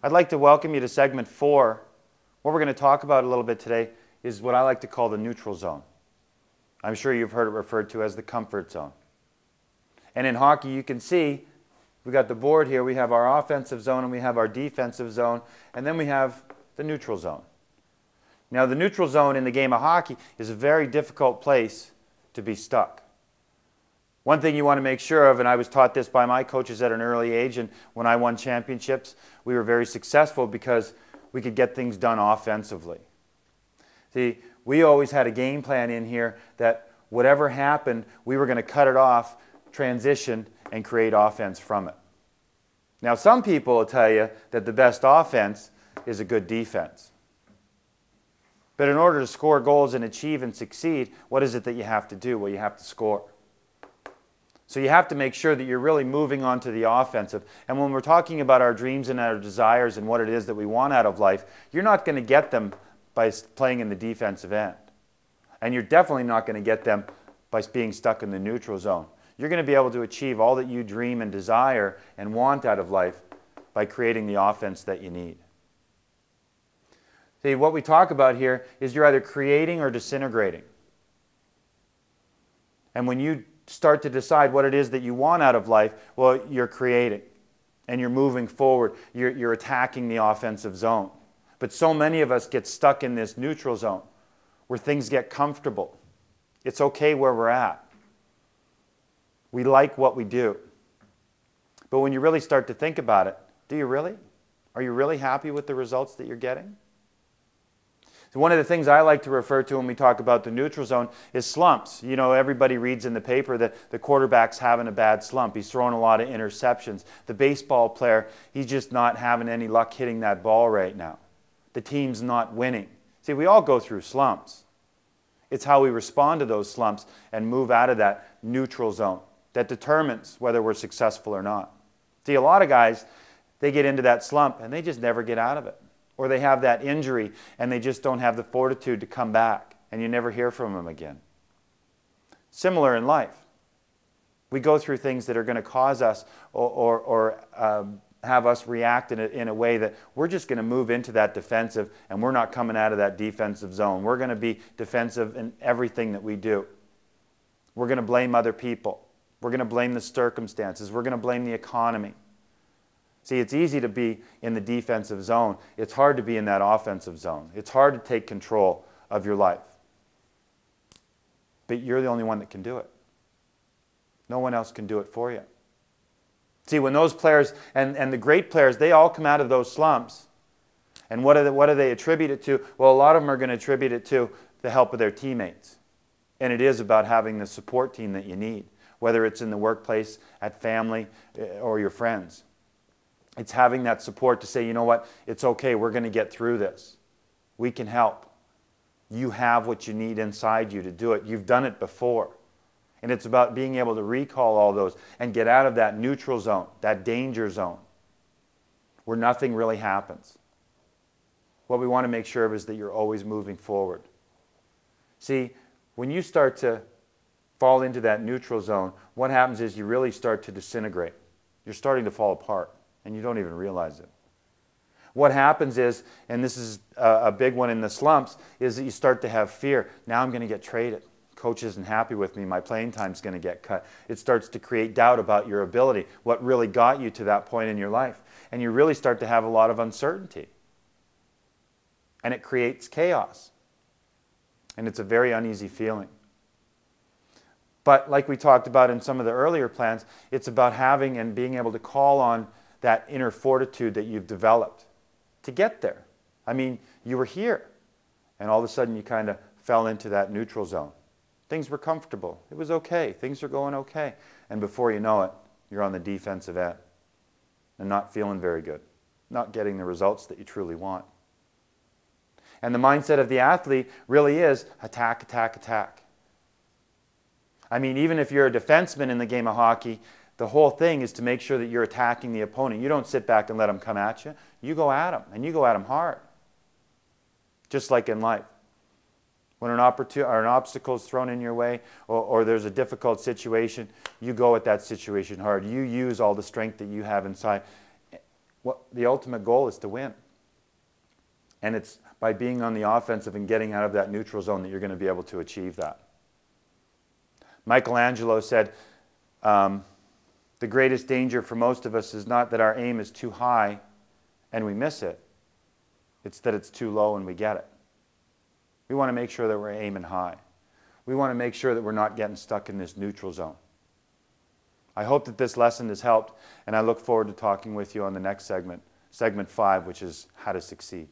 I'd like to welcome you to segment 4. What we're going to talk about a little bit today is what I like to call the neutral zone. I'm sure you've heard it referred to as the comfort zone. And in hockey, you can see we got the board here. We have our offensive zone and we have our defensive zone, and then we have the neutral zone. Now, the neutral zone in the game of hockey is a very difficult place to be stuck. One thing you want to make sure of, and I was taught this by my coaches at an early age, and when I won championships, we were very successful because we could get things done offensively. See, we always had a game plan in here that whatever happened, we were going to cut it off, transition, and create offense from it. Now, some people will tell you that the best offense is a good defense. But in order to score goals and achieve and succeed, what is it that you have to do? Well, you have to score. So you have to make sure that you're really moving on to the offensive. And when we're talking about our dreams and our desires and what it is that we want out of life, you're not going to get them by playing in the defensive end. And you're definitely not going to get them by being stuck in the neutral zone. You're going to be able to achieve all that you dream and desire and want out of life by creating the offense that you need. See, what we talk about here is you're either creating or disintegrating. And when you start to decide what it is that you want out of life, well, you're creating and you're moving forward. You're attacking the offensive zone. But so many of us get stuck in this neutral zone where things get comfortable. It's okay where we're at. We like what we do. But when you really start to think about it, do you really? Are you really happy with the results that you're getting? So one of the things I like to refer to when we talk about the neutral zone is slumps. You know, everybody reads in the paper that the quarterback's having a bad slump. He's throwing a lot of interceptions. The baseball player, he's just not having any luck hitting that ball right now. The team's not winning. See, we all go through slumps. It's how we respond to those slumps and move out of that neutral zone that determines whether we're successful or not. See, a lot of guys, they get into that slump and they just never get out of it. Or they have that injury and they just don't have the fortitude to come back, and you never hear from them again. Similar in life. We go through things that are going to cause us or have us react in a way that we're just going to move into that defensive, and we're not coming out of that defensive zone. We're going to be defensive in everything that we do. We're going to blame other people. We're going to blame the circumstances. We're going to blame the economy. See, it's easy to be in the defensive zone. It's hard to be in that offensive zone. It's hard to take control of your life. But you're the only one that can do it. No one else can do it for you. See, when those players, and the great players, they all come out of those slumps. And what do they attribute it to? Well, a lot of them are going to attribute it to the help of their teammates. And it is about having the support team that you need, whether it's in the workplace, at family, or your friends. It's having that support to say, you know what, it's okay, we're going to get through this. We can help. You have what you need inside you to do it. You've done it before. And it's about being able to recall all those and get out of that neutral zone, that danger zone, where nothing really happens. What we want to make sure of is that you're always moving forward. See, when you start to fall into that neutral zone, what happens is you really start to disintegrate. You're starting to fall apart. And you don't even realize it. What happens is, and this is a big one in the slumps, is that you start to have fear. Now I'm going to get traded. Coach isn't happy with me. My playing time's going to get cut. It starts to create doubt about your ability, what really got you to that point in your life. And you really start to have a lot of uncertainty. And it creates chaos. And it's a very uneasy feeling. But like we talked about in some of the earlier plans, it's about having and being able to call on that inner fortitude that you've developed to get there. I mean, you were here, and all of a sudden you kind of fell into that neutral zone. Things were comfortable. It was okay. Things are going okay. And before you know it, you're on the defensive end and not feeling very good, not getting the results that you truly want. And the mindset of the athlete really is attack, attack, attack. I mean, even if you're a defenseman in the game of hockey, the whole thing is to make sure that you're attacking the opponent. You don't sit back and let them come at you. You go at them, and you go at them hard. Just like in life. When an obstacle is thrown in your way or there's a difficult situation, you go at that situation hard. You use all the strength that you have inside. the ultimate goal is to win. And it's by being on the offensive and getting out of that neutral zone that you're going to be able to achieve that. Michelangelo said, the greatest danger for most of us is not that our aim is too high and we miss it. It's that it's too low and we get it. We want to make sure that we're aiming high. We want to make sure that we're not getting stuck in this neutral zone. I hope that this lesson has helped, and I look forward to talking with you on the next segment, segment 5, which is how to succeed.